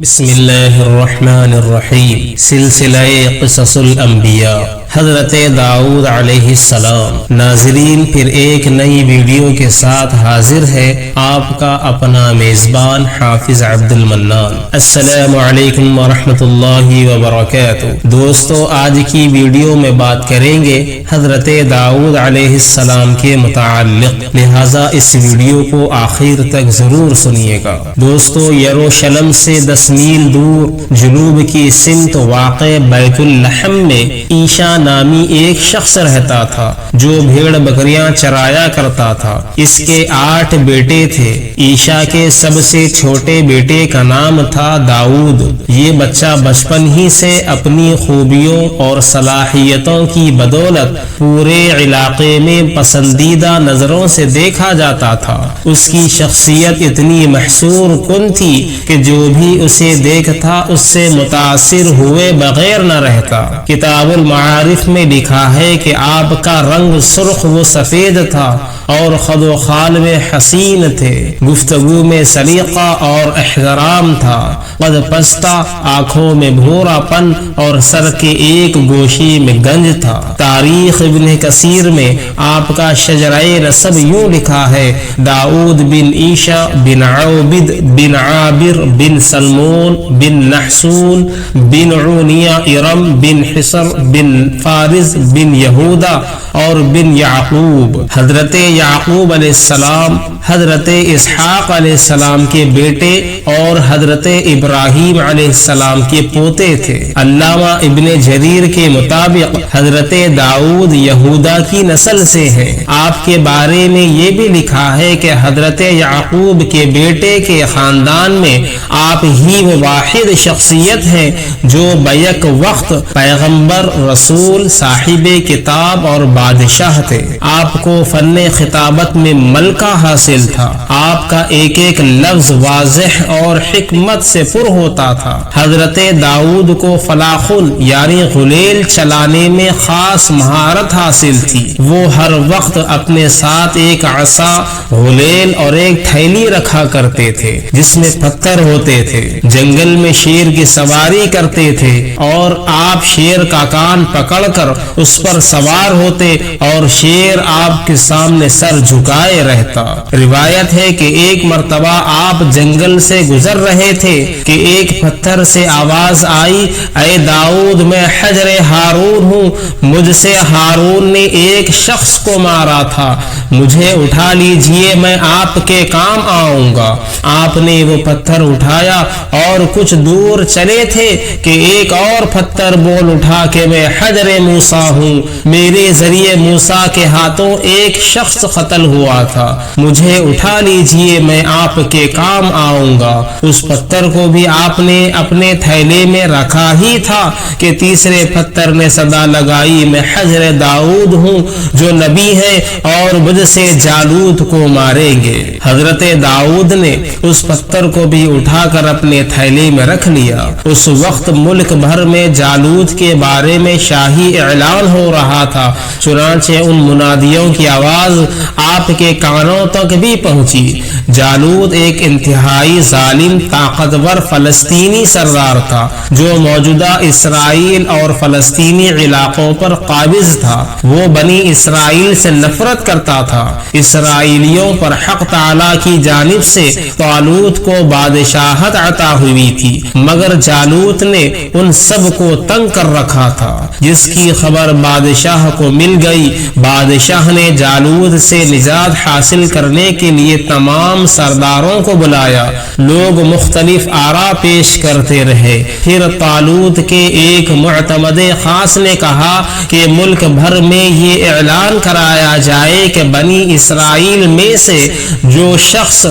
بسم اللہ الرحمن الرحیم۔ سلسلہ قصص الانبیاء، حضرت داؤد علیہ السلام۔ ناظرین، پھر ایک نئی ویڈیو کے ساتھ حاضر ہے آپ کا اپنا میزبان حافظ عبد المنان۔ السلام علیکم ورحمۃ اللہ وبرکاتہ۔ دوستو، آج کی ویڈیو میں بات کریں گے حضرت داؤد علیہ السلام کے متعلق، لہذا اس ویڈیو کو آخر تک ضرور سنیے گا۔ دوستو، یروشلم سے 10 میل دور جنوب کی سمت واقع بیت اللحم میں عیشا نامی ایک شخص رہتا تھا جو بھیڑ بکریاں چرایا کرتا تھا۔ اس کے 8 بیٹے تھے۔ عیشا کے سب سے چھوٹے بیٹے کا نام تھا داؤد۔ یہ بچہ بچپن ہی سے اپنی خوبیوں اور صلاحیتوں کی بدولت پورے علاقے میں پسندیدہ نظروں سے دیکھا جاتا تھا۔ اس کی شخصیت اتنی محصور کن تھی کہ جو بھی اسے دیکھتا اس سے متاثر ہوئے بغیر نہ رہتا۔ کتاب المعارف میں لکھا ہے کہ آپ کا رنگ سرخ و سفید تھا اور خد و خال میں حسین تھے۔ گفتگو میں سلیقہ اور احترام تھا۔ قد پستہ، آنکھوں میں بھورا پن اور سر کے ایک گوشی میں گنج تھا۔ تاریخ ابن کثیر میں آپ کا شجرہ نسب یوں لکھا ہے: داؤد بن عیشا بن عوبد بن عابر بن سلمون بن نحسون بن عونیہ ارم بن حصر بن فارز بن یہودا اور بن یعقوب۔ حضرت یعقوب علیہ السلام حضرت اسحاق علیہ السلام کے بیٹے اور حضرت ابراہیم علیہ السلام کے پوتے تھے۔ علامہ ابن جریر کے مطابق حضرت داؤد یہودا کی نسل سے ہیں۔ آپ کے بارے میں یہ بھی لکھا ہے کہ حضرت یعقوب کے بیٹے کے خاندان میں آپ ہی وہ واحد شخصیت ہیں جو بیک وقت پیغمبر، رسول، صاحب کتاب اور بادشاہ تھے۔ آپ کو فن خطابت میں ملکہ حاصل تھا۔ آپ کا ایک ایک لفظ واضح اور حکمت سے پر ہوتا تھا۔ حضرت داؤد کو فلاخن یعنی غلیل چلانے میں خاص مہارت حاصل تھی۔ وہ ہر وقت اپنے ساتھ ایک عصا، غلیل اور ایک تھیلی رکھا کرتے تھے جس میں پتھر ہوتے تھے۔ جنگل میں شیر کی سواری کرتے تھے اور آپ شیر کا کان پکڑ کر اس پر سوار ہوتے اور شیر آپ کے سامنے سر جھکائے رہتا۔ روایت ہے کہ ایک مرتبہ آپ جنگل سے گزر رہے تھے کہ ایک پتھر سے آواز آئی: اے داؤد، میں حجر ہارون ہوں، مجھ سے ہارون نے ایک شخص کو مارا تھا، مجھے اٹھا لیجئے، میں آپ کے کام آؤں گا۔ آپ نے وہ پتھر اٹھایا اور کچھ دور چلے تھے کہ ایک اور پتھر بول اٹھا کہ میں حجر موسیٰ ہوں، میرے ذریعے موسیٰ کے ہاتھوں ایک شخص قتل ہوا تھا، مجھے اٹھا لیجئے، میں آپ کے کام آؤں گا۔ اس پتھر کو بھی آپ نے اپنے تھیلے میں رکھا ہی تھا کہ تیسرے پتھر نے صدا لگائی: میں حجر داؤد ہوں جو نبی ہے اور مجھ سے جالوت کو ماریں گے۔ حضرت داؤد نے اس پتھر کو بھی اٹھا کر اپنے تھیلے میں رکھ لیا۔ اس وقت ملک بھر میں جالوت کے بارے میں شاہی اعلان ہو رہا تھا، چنانچہ ان منادیوں کی آواز آپ کے کانوں تک بھی پہنچی۔ جالوت ایک انتہائی ظالم، طاقتور فلسطینی سردار تھا جو موجودہ اسرائیل اور فلسطینی علاقوں پر قابض تھا۔ وہ بنی اسرائیل سے نفرت کرتا تھا۔ اسرائیلیوں پر حق تعالی کی جانب سے طالوت کو بادشاہت عطا ہوئی تھی، مگر جالوت نے ان سب کو تنگ کر رکھا تھا۔ جس کی خبر بادشاہ کو مل گئی، بادشاہ نے جالوت سے نجات حاصل کرنے کے لیے تمام سرداروں کو بلایا۔ لوگ مختلف آراء پیش کرتے رہے۔ پھر طالوت کے ایک معتمد خاص نے کہا کہ ملک بھر میں یہ اعلان کرایا جائے کہ بنی اسرائیل میں سے جو شخص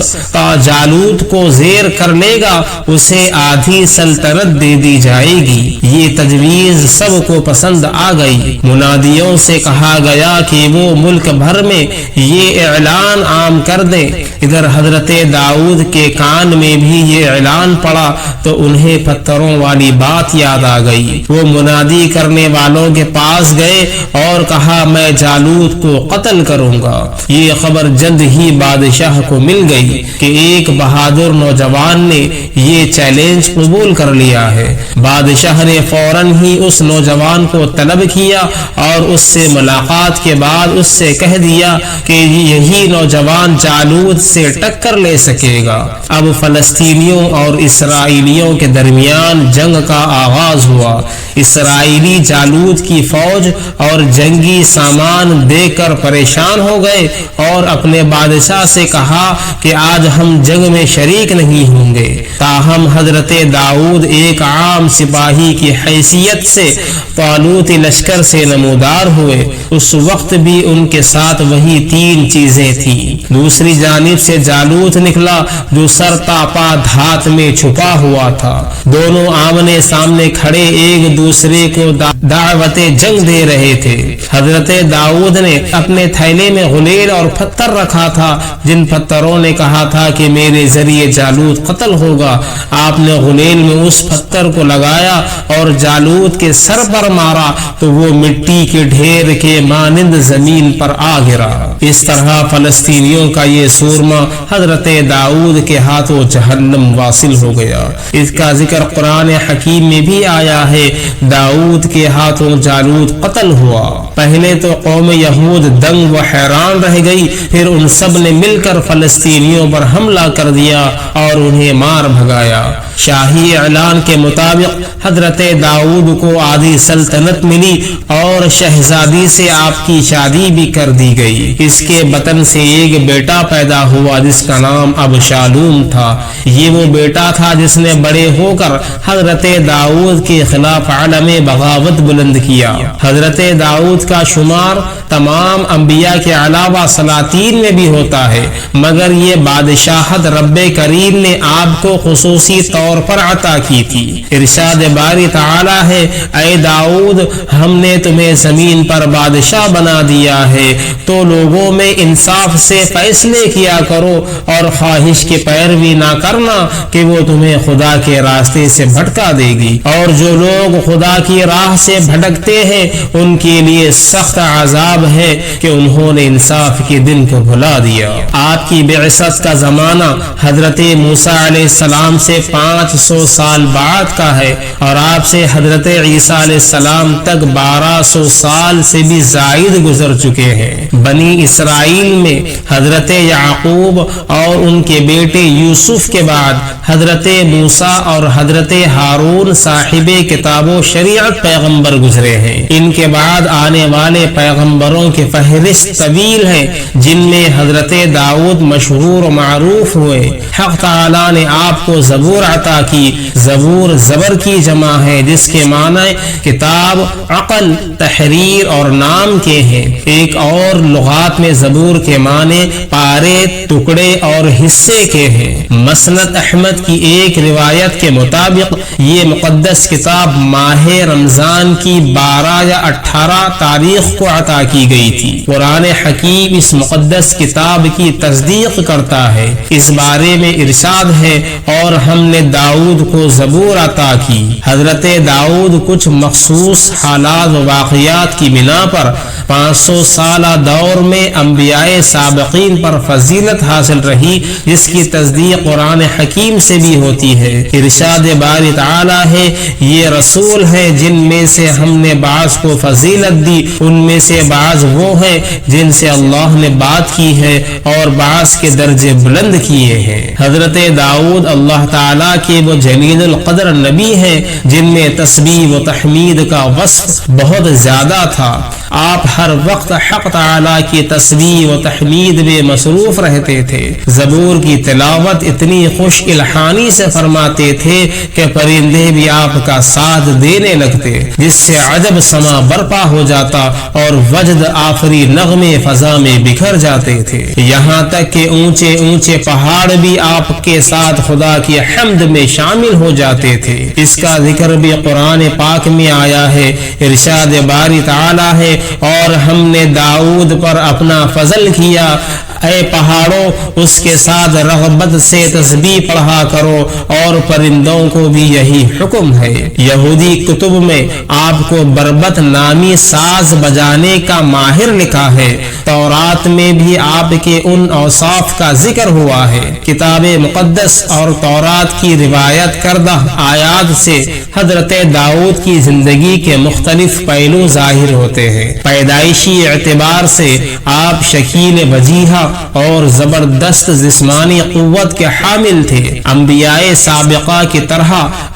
جالوت کو زیر کر لے گا اسے آدھی سلطنت دے دی جائے گی۔ یہ تجویز سب کو پسند پسند آ گئی۔ منادیوں سے کہا گیا کہ وہ ملک بھر میں یہ اعلان عام کر دیں۔ ادھر حضرت داؤد کے کان میں بھی یہ اعلان پڑا تو انہیں پتھروں والی بات یاد آ گئی۔ وہ منادی کرنے والوں کے پاس گئے اور کہا میں جالوت کو قتل کروں گا۔ یہ خبر جلد ہی بادشاہ کو مل گئی کہ ایک بہادر نوجوان نے یہ چیلنج قبول کر لیا ہے۔ بادشاہ نے فوراً ہی اس نوجوان کو طلب کیا اور اس سے ملاقات کے بعد اس سے کہہ دیا کہ یہی نوجوان جالوت سے ٹکر لے سکے گا۔ اب فلسطینیوں اور اسرائیلیوں کے درمیان جنگ کا آغاز ہوا۔ اسرائیلی جالوت کی فوج اور جنگی سامان دیکھ کر پریشان ہو گئے اور اپنے بادشاہ سے کہا کہ آج ہم جنگ میں شریک نہیں ہوں گے۔ تاہم حضرت داؤد ایک عام سپاہی کی حیثیت سے طالوت لشکر سے نمودار ہوئے۔ اس وقت بھی ان کے ساتھ وہی تین چیزیں تھیں۔ دوسری جانب سے جالوت نکلا جو سر تاپا دھات میں چھپا ہوا تھا۔ دونوں آمنے سامنے کھڑے ایک دوسرے کو دعوت جنگ دے رہے تھے۔ حضرت داؤد نے اپنے تھیلے میں غلیل اور پتھر رکھا تھا جن پتھروں نے کہا تھا کہ میرے ذریعے جالوت قتل ہوگا۔ آپ نے غلیل میں اس پتھر کو لگایا اور جالوت کے سر پر مارا تو وہ مٹی کے ڈھیر کے مانند زمین پر آ گرا۔ اس طرح فلسطینیوں کا یہ سورما حضرت داؤد کے ہاتھوں جہنم واصل ہو گیا۔ اس کا ذکر قرآن حکیم میں بھی آیا ہے۔ داؤد کے ہاتھوں جالوت قتل ہوا۔ پہلے تو قوم یہود دنگ و حیران رہ گئی، پھر ان سب نے مل کر فلسطینیوں پر حملہ کر دیا اور انہیں مار بھگایا۔ شاہی اعلان کے مطابق حضرت داؤد کو آدھی سلطنت ملی اور شہزادی سے آپ کی شادی بھی کر دی گئی۔ اس کے بطن سے ایک بیٹا پیدا ہوا جس کا نام ابشالوم تھا۔ یہ وہ بیٹا تھا جس نے بڑے ہو کر حضرت داؤد کے خلاف علم بغاوت بلند کیا۔ حضرت داؤد کا شمار تمام انبیاء کے علاوہ سلاطین میں بھی ہوتا ہے، مگر یہ بادشاہت رب کریم نے آپ کو خصوصی طور پر عطا کی تھی۔ ارشاد باری تعالی ہے، اے داؤد ہم نے تمہیں زمین پر بادشاہ بنا دیا ہے تو لوگوں میں انصاف سے فیصلے کیا کرو اور خواہش کی پیروی نہ کرنا کہ وہ تمہیں خدا کے راستے سے بھٹکا دے گی، اور جو لوگ خدا کی راہ سے بھٹکتے ہیں ان کے لیے سخت عذاب ہے کہ انہوں نے انصاف کے دن کو بھلا دیا۔ آپ کی بعثت کا زمانہ حضرت موسیٰ علیہ السلام سے 500 سال بعد کا ہے اور آپ سے حضرت عیسیٰ علیہ السلام تک 1200 سال سے بھی زائد گزر چکے ہیں۔ بنی اسرائیل میں حضرت یعقوب اور ان کے بیٹے یوسف کے بعد حضرت موسیٰ اور حضرت ہارون صاحب کتاب و شریعت پیغمبر گزرے ہیں۔ ان کے بعد آنے والے پیغمبروں کی فہرست طویل ہے جن میں حضرت داؤد مشہور و معروف ہوئے۔ حق تعالی نے آپ کو زبور عطا کی۔ زبور زبر کی جمع ہے جس کے معنی کتاب، عقل، تحریر اور نام کے ہیں۔ ایک اور لغات میں زبور کے معنی پارے، ٹکڑے اور حصے کے ہیں۔ مسند احمد کی ایک روایت کے مطابق یہ مقدس کتاب ماہ رمضان کی 12 یا 18 تاریخ کو عطا کی گئی تھی۔ قرآن حکیم اس مقدس کتاب کی تصدیق کرتا ہے۔ اس بارے میں ارشاد ہے، اور ہم نے داؤد کو زبور عطا کی۔ حضرت داؤد کچھ مخصوص حالات و واقعات کی بنا پر 500 سالہ دور میں انبیاء سابقین پر فضیلت حاصل رہی جس کی تصدیق قرآن حکیم سے بھی ہوتی ہے۔ ارشاد باری تعالی ہے، یہ رسول ہیں جن میں سے ہم نے بعض کو فضیلت دی، ان میں سے بعض وہ ہیں جن سے اللہ نے بات کی ہے اور بعض کے درجے بلند کیے ہیں۔ حضرت داؤد اللہ تعالیٰ کے وہ جلیل القدر نبی ہیں جن میں تسبیح و تحمید کا وصف بہت زیادہ تھا۔ آپ ہر وقت حق تعالیٰ کی تسبیح و تحمید میں مصروف رہتے تھے۔ زبور کی تلاوت اتنی خوش الحانی سے فرماتے تھے کہ پرندے بھی آپ کا ساتھ دینے لگتے، جس سے عجب سما برپا ہو جاتا اور وجد آفری نغمے فضا میں بکھر جاتے تھے۔ یہاں تک کہ اونچے اونچے پہاڑ بھی آپ کے ساتھ خدا کی حمد میں شامل ہو جاتے تھے۔ اس کا ذکر بھی قرآن پاک میں آیا ہے۔ ارشاد باری تعالی ہے، اور ہم نے داؤد پر اپنا فضل کیا، اے پہاڑوں اس کے ساتھ رغبت سے تسبیح پڑھا کرو، اور پرندوں کو بھی یہی حکم ہے۔ یہودی کتب میں آپ کو بربط نامی ساز بجانے کا ماہر لکھا ہے۔ تورات میں بھی آپ کے ان اوصاف کا ذکر ہوا ہے۔ کتاب مقدس اور تورات کی روایت کردہ آیات سے حضرت داؤد کی زندگی کے مختلف پہلو ظاہر ہوتے ہیں۔ پیدائشی اعتبار سے آپ شکیل وجیہہ اور زبردست جسمانی قوت کے حامل تھے۔ انبیاء سابقہ کی طرح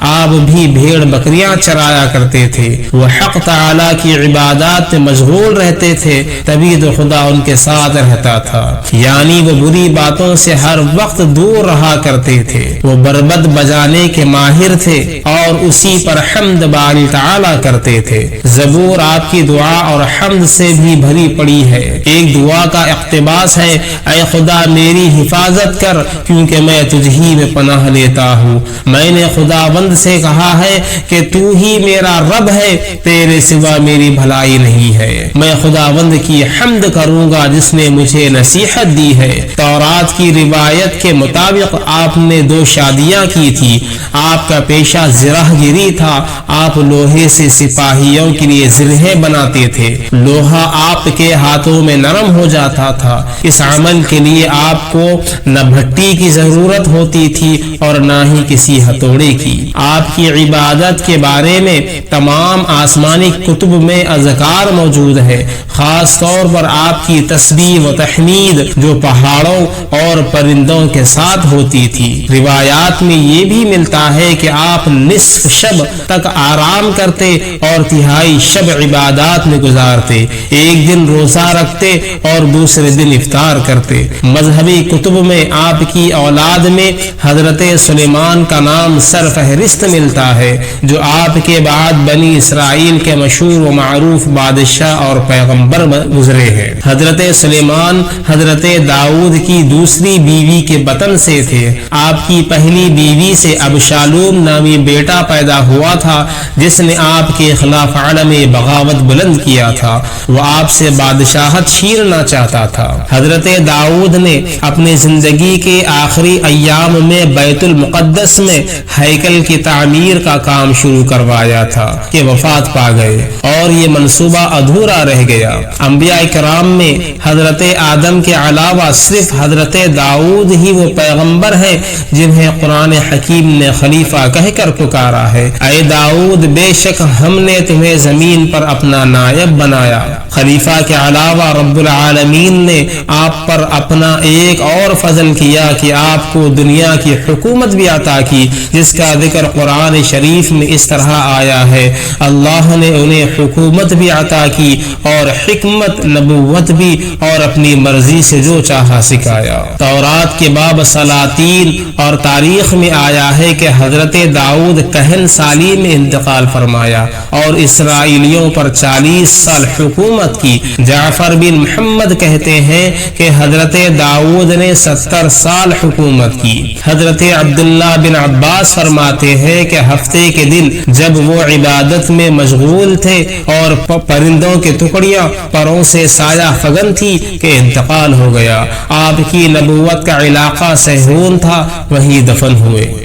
آپ بھی بھیڑ بکریاں چرایا کرتے تھے۔ وہ حق تعالی کی عبادات میں مشغول رہتے تھے، تبھی تو خدا ان کے ساتھ رہتا تھا، یعنی وہ بری باتوں سے ہر وقت دور رہا کرتے تھے۔ وہ بربط بجانے کے ماہر تھے اور اسی پر حمد باری تعالی کرتے تھے۔ زبور آپ کی دعا اور حمد سے بھی بھری پڑی ہے۔ ایک دعا کا اقتباس ہے، اے خدا میری حفاظت کر، کیونکہ میں تجھ ہی میں پناہ لیتا ہوں۔ میں نے خداوند سے کہا ہے کہ تو ہی میرا رب ہے، تیرے سوا میری بھلائی نہیں ہے۔ میں خداوند کی حمد کروں گا جس نے مجھے نصیحت دی ہے۔ تورات کی روایت کے مطابق آپ نے 2 شادیاں کی تھی۔ آپ کا پیشہ زرہ گیری تھا۔ آپ لوہے سے سپاہیوں کے لیے زرہیں بناتے تھے۔ لوہا آپ کے ہاتھوں میں نرم ہو جاتا تھا۔ اس عمل کے لیے آپ کو نہ بھٹی کی ضرورت ہوتی تھی اور نہ ہی کسی ہتھوڑے کی۔ آپ کی عبادت کے بارے میں تمام آسمانی کتب میں اذکار موجود ہے، خاص طور پر آپ کی تسبیح و تحمید جو پہاڑوں اور پرندوں کے ساتھ ہوتی تھی۔ روایات میں یہ بھی ملتا ہے کہ آپ نصف شب تک آرام کرتے اور تہائی شب عبادات میں گزارتے۔ ایک دن روزہ رکھتے اور دوسرے دن افطار کرتے۔ مذہبی کتب میں آپ کی اولاد میں حضرت سلیمان کا نام سرفہرست ملتا ہے، جو آپ کے بعد بنی اسرائیل کے مشہور و معروف بادشاہ اور پیغمبر گزرے ہیں۔ حضرت سلیمان حضرت داؤد کی دوسری بیوی کے بطن سے تھے۔ آپ کی پہلی بیوی سے ابشالوم نامی بیٹا پیدا ہوا تھا، جس نے آپ کے خلاف عالم بغاوت بلند کیا تھا۔ وہ آپ سے بادشاہت چھیننا چاہتا تھا۔ حضرت داؤد نے اپنی زندگی کے آخری ایام میں بیت المقدس میں ہیکل کی تعمیر کا کام شروع کروایا تھا کہ وفات پا گئے اور یہ منصوبہ ادھورا رہ گیا۔ انبیاء کرام میں حضرت آدم کے علاوہ صرف حضرت داؤد ہی وہ پیغمبر ہے جنہیں قرآن حکیم نے خلیفہ کہہ کر پکارا ہے۔ اے داؤد، بے شک ہم نے تمہیں زمین پر اپنا نائب بنایا۔ خلیفہ کے علاوہ رب العالمین نے آپ پر اپنا ایک اور فضل کیا کہ آپ کو دنیا کی حکومت بھی عطا کی، جس کا ذکر قرآن شریف میں اس طرح آیا ہے، اللہ نے انہیں حکومت بھی عطا کی اور حکمت، نبوت بھی، اور اپنی مرضی سے جو چاہا سکھایا۔ تورات کے باب سلاطین اور تاریخ میں آیا ہے کہ حضرت داؤد کہن سالی میں انتقال فرمایا اور اسرائیلیوں پر 40 سال حکومت کی۔ جعفر بن محمد کہتے ہیں کہ حضرت داؤد نے 70 سال حکومت کی۔ حضرت عبداللہ بن عباس فرماتے ہیں کہ ہفتے کے دن جب وہ عبادت میں مشغول تھے اور پرندوں کی ٹکڑیاں پروں سے سایہ فگن تھی کہ انتقال ہو گیا۔ آپ کی نبوت کا علاقہ سہون تھا، وہیں دفن ہوئے۔